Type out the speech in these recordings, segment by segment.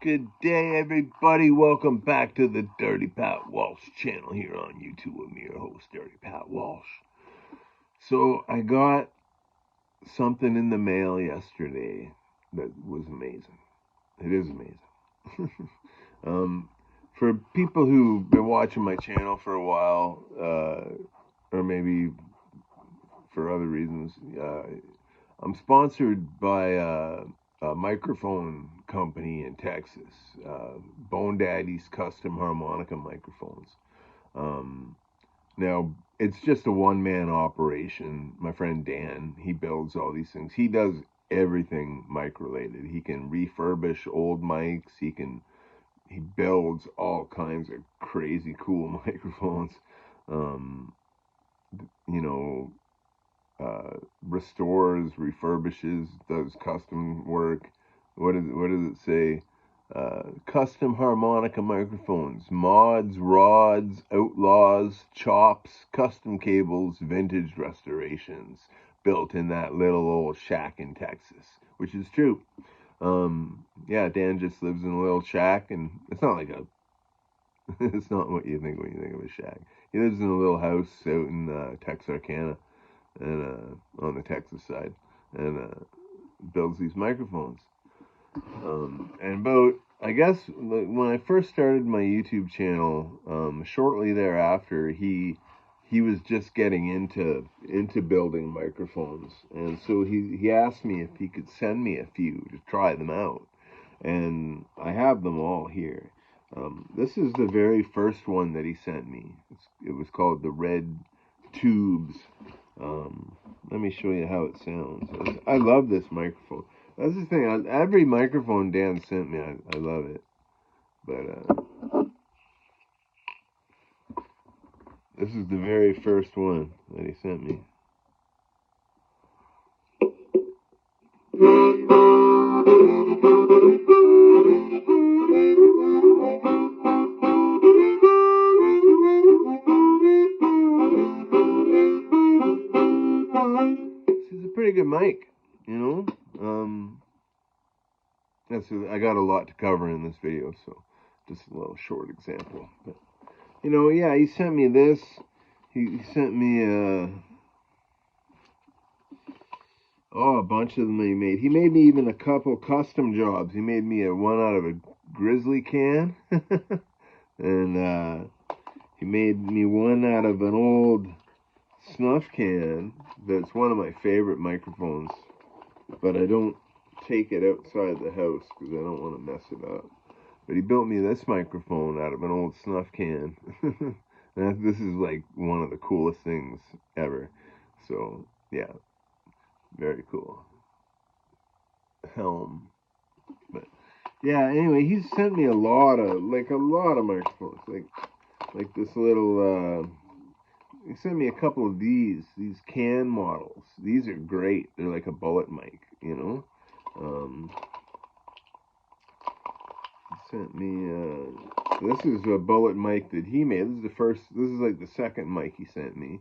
Good day, everybody. Welcome back to the Dirty Pat Walsh channel here on YouTube with me, your host, Dirty Pat Walsh. So, I got something in the mail yesterday that was amazing. It is amazing. For people who've been watching my channel for a while, or maybe for other reasons, I'm sponsored by a microphone company in Texas, Bone Daddy's Custom Harmonica microphones. Now, it's just a one-man operation. My friend Dan, he builds all these things. He does everything mic-related. He can refurbish old mics. He builds all kinds of crazy cool microphones. Um, you know, Restores, refurbishes, does custom work. What does it say? Custom harmonica microphones, mods, rods, outlaws, chops, custom cables, vintage restorations, built in that little old shack in Texas, which is true. Yeah, Dan just lives in a little shack, and it's not like a, it's not what you think when you think of a shack. He lives in a little house out in Texarkana, and on the Texas side, and builds these microphones. And about, I guess, when I first started my YouTube channel, shortly thereafter, he was just getting into building microphones, and so he asked me if he could send me a few to try them out, and I have them all here. This is the very first one that he sent me. It was called the Red Tubes. Let me show you how it sounds. I love this microphone. That's the thing. Every microphone Dan sent me, I love it. But this is the very first one that he sent me. This is a pretty good mic, you know. I got a lot to cover in this video, so just a little short example. But yeah, he sent me this. He sent me a bunch of them he made. He made me even a couple custom jobs. He made me one out of a grizzly can, and he made me one out of an old snuff can. That's one of my favorite microphones, but I don't take it outside the house because I don't want to mess it up. But he built me this microphone out of an old snuff can. And this is like one of the coolest things ever. So, yeah, very cool. Helm. But yeah, anyway, he sent me a lot of microphones. Like this little he sent me a couple of these can models. These are great. They're like a bullet mic, you know. He sent me this is a bullet mic that he made. This is like the second mic he sent me.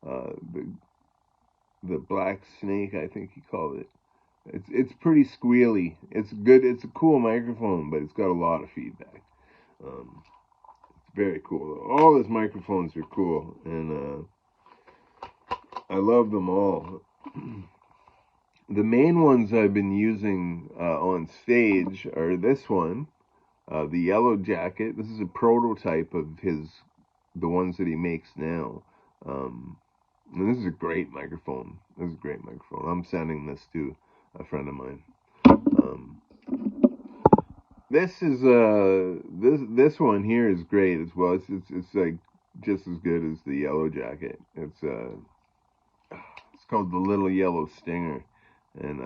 The Black Snake, I think he called it. It's pretty squealy. It's good. It's a cool microphone, but it's got a lot of feedback. It's very cool. All his microphones are cool, and I love them all. The main ones I've been using on stage are this one, the Yellow Jacket. This is a prototype of the ones that he makes now. And this is a great microphone. This is a great microphone. I'm sending this to a friend of mine. This is this one here is great as well. It's like just as good as the Yellow Jacket. It's called the Little Yellow Stinger, and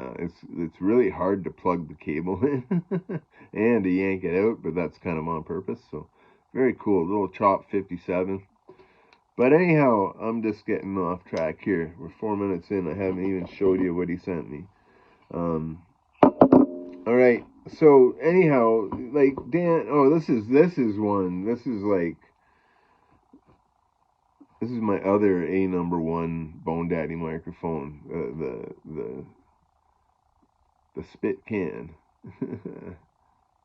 it's really hard to plug the cable in and to yank it out, but that's kind of on purpose. So very cool, little chop 57. But anyhow, I'm just getting off track here. We're 4 minutes in. I haven't even showed you what he sent me. All right. So anyhow, like Dan. Oh, this is one. This is my other #1 Bone Daddy microphone. The spit can.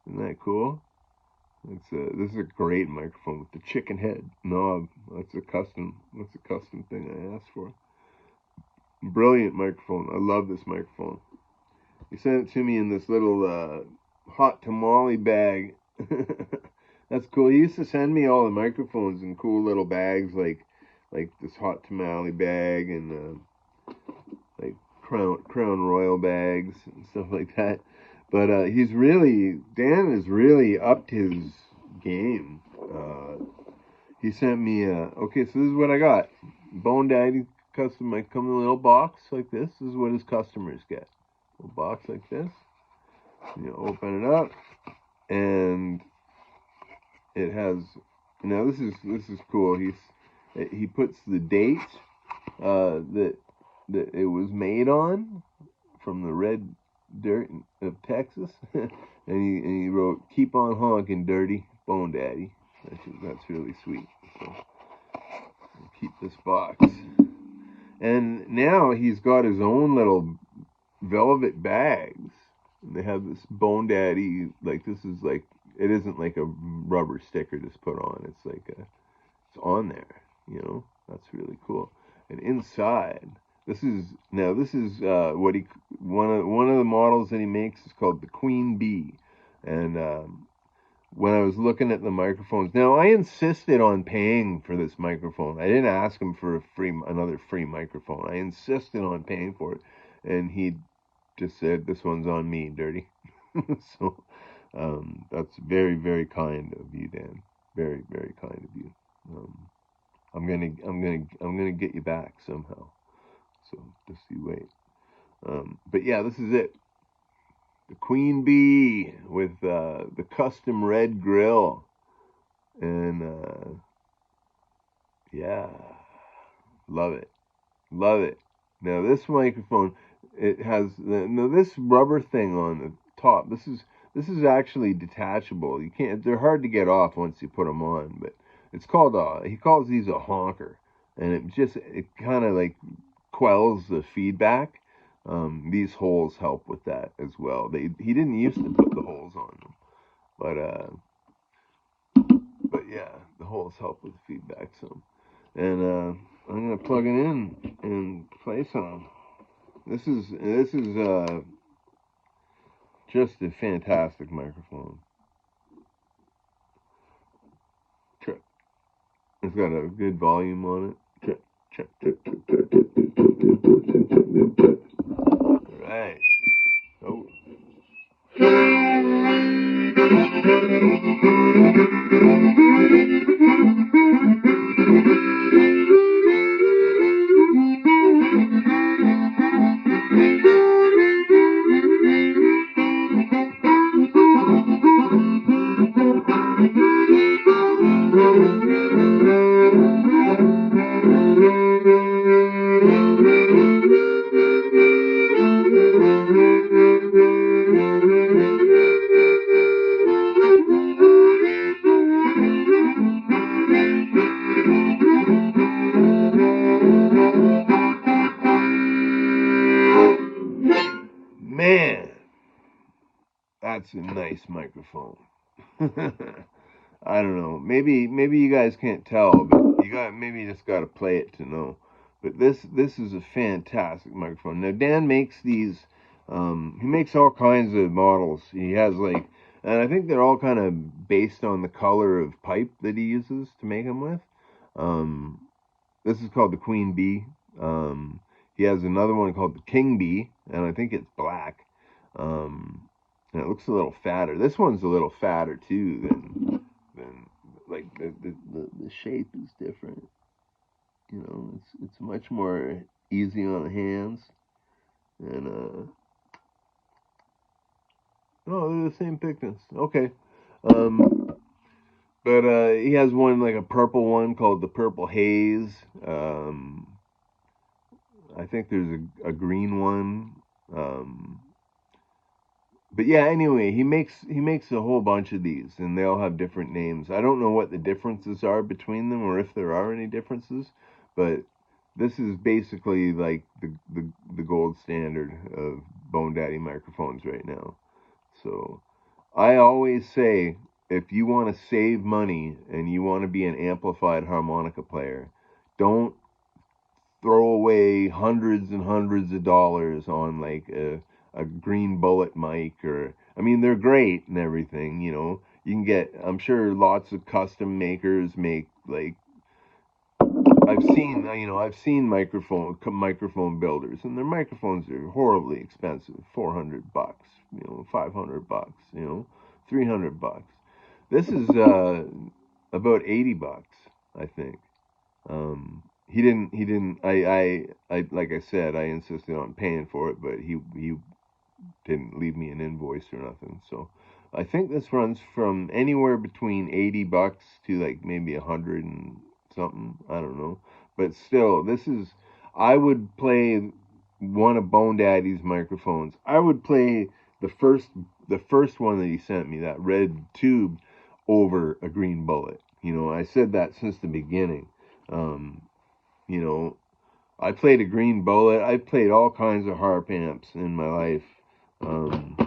Isn't that cool? This is a great microphone with the chicken head knob. That's a custom thing I asked for. Brilliant microphone. I love this microphone. He sent it to me in this little hot tamale bag. That's cool. He used to send me all the microphones in cool little bags, like this hot tamale bag and like Crown Royal bags and stuff like that. But Dan is really upped his game. He sent me okay, so this is what I got. Bone Daddy custom might come in a little box like this. This is what his customers get. A little box like this. You open it up, and it has. Now this is cool. He puts the date that it was made on from the red dirt of Texas, and he wrote "Keep on honking, dirty Bone Daddy." That's really sweet. So I'll keep this box. And now he's got his own little velvet bags. And they have this Bone Daddy, like this is like, it isn't like a rubber sticker just put on. It's like it's on there, That's really cool. And inside, this is what one of the models that he makes is called the Queen Bee. And when I was looking at the microphones, now I insisted on paying for this microphone. I didn't ask him for another free microphone. I insisted on paying for it, and he just said, "This one's on me, dirty." So that's very, very kind of you, Dan. Very, very kind of you. I'm gonna get you back somehow. So just you wait. But yeah, this is it. The Queen Bee with the custom red grill, and yeah, love it, love it. Now this microphone, it has this rubber thing on the top. This is actually detachable. You can't. They're hard to get off once you put them on. But it's called he calls these a honker, and it kind of like quells the feedback. These holes help with that as well. He didn't used to put the holes on them, but yeah, the holes help with the feedback some. And I'm gonna plug it in and play some. This is just a fantastic microphone. Check. It's got a good volume on it. Check, check, check, check, check, check, check, check, check, check. All right. Oh. Man, that's a nice microphone. I don't know. Maybe you guys can't tell, but maybe you just got to play it to know. But this is a fantastic microphone. Now Dan makes these. He makes all kinds of models. He has and I think they're all kind of based on the color of pipe that he uses to make them with. Um, this is called the Queen Bee. He has another one called the King Bee, and I think it's black. Um, and it looks a little fatter. This one's a little fatter too than like the shape is different. It's much more easy on the hands. And oh, they're the same thickness. Okay. Um, but he has one like a purple one called the Purple Haze. I think there's a green one. But yeah, anyway, he makes a whole bunch of these, and they all have different names. I don't know what the differences are between them, or if there are any differences, but this is basically like the gold standard of Bone Daddy microphones right now. So I always say, if you want to save money and you want to be an amplified harmonica player, don't throw away hundreds and hundreds of dollars on like a Green Bullet mic. Or I mean, they're great and everything, you know. You can get, I'm sure lots of custom makers make like, I've seen microphone builders, and their microphones are horribly expensive. $400, $500, $300. This is about $80, I think. He didn't. Like I said, I insisted on paying for it, but he didn't leave me an invoice or nothing. So I think this runs from anywhere between $80 to like maybe 100 and something. I don't know, but still, this is. I would play one of Bone Daddy's microphones. I would play the first the first one that he sent me, that red tube, over a Green Bullet. I said that since the beginning. Um, you know, I played a Green Bullet. I played all kinds of harp amps in my life. Um,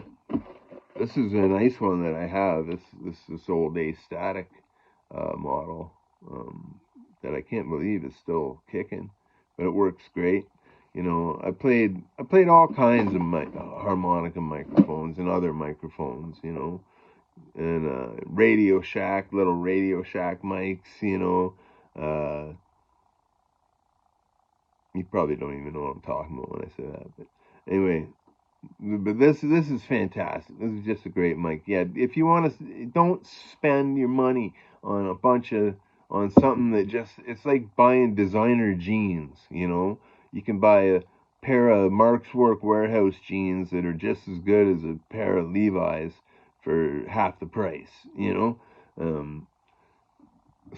this is a nice one that I have. This old A Static model that I can't believe is still kicking, but it works great. I played all kinds of harmonica microphones and other microphones. And Radio Shack, little Radio Shack mics. Uh, you probably don't even know what I'm talking about when I say that, but anyway. But this is fantastic. This is just a great mic. Yeah, if you want to, don't spend your money on on something that just, it's like buying designer jeans. You can buy a pair of Mark's Work Warehouse jeans that are just as good as a pair of Levi's for half the price.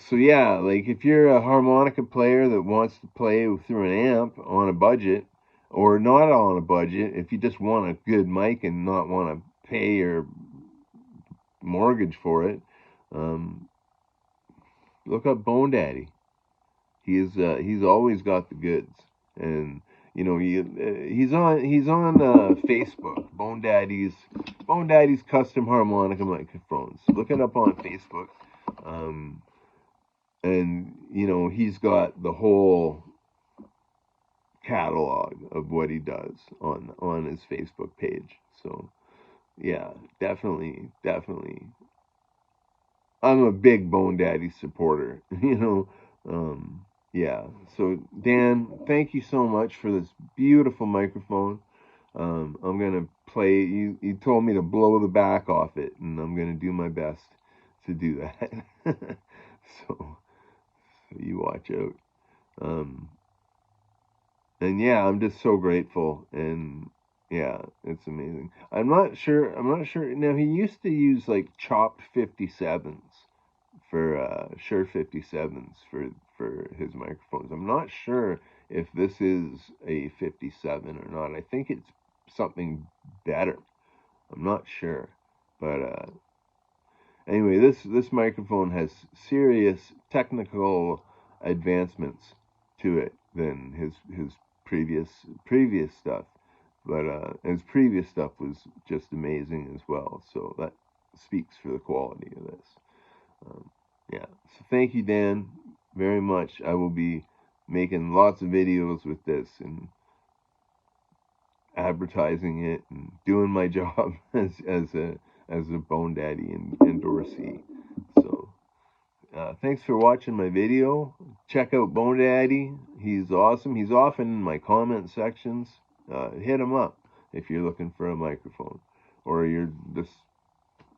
So yeah, like if you're a harmonica player that wants to play through an amp on a budget, or not on a budget, if you just want a good mic and not want to pay your mortgage for it, um, look up Bone Daddy. He's always got the goods, and he's on Facebook. Bone Daddy's custom harmonica microphones. Look it up on Facebook. Um, and he's got the whole catalog of what he does on his Facebook page. So yeah, definitely. I'm a big Bone Daddy supporter. Yeah. So Dan, thank you so much for this beautiful microphone. I'm gonna play. You told me to blow the back off it, and I'm gonna do my best to do that. so, so you watch out. Um, and yeah, I'm just so grateful, and yeah, it's amazing. I'm not sure. Now he used to use like chopped 57s for Shure 57s for his microphones. I'm not sure if this is a 57 or not. I think it's something better. I'm not sure, but anyway, this microphone has serious technical advancements to it than his previous stuff. But his previous stuff was just amazing as well. So that speaks for the quality of this. Um, yeah. So thank you, Dan, very much. I will be making lots of videos with this and advertising it and doing my job as a Bone Daddy and endorsee. So thanks for watching my video. Check out Bone Daddy. He's awesome. He's often in my comment sections. Hit him up if you're looking for a microphone, or you're just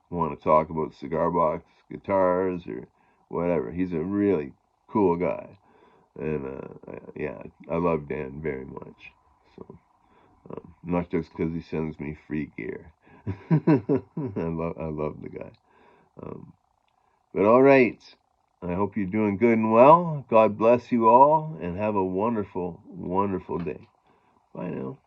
want to talk about cigar box guitars or whatever. He's a really cool guy, and yeah, I love Dan very much. So not just because he sends me free gear. I love the guy. Um, but all right. I hope you're doing good and well. God bless you all and have a wonderful, wonderful day. Bye now.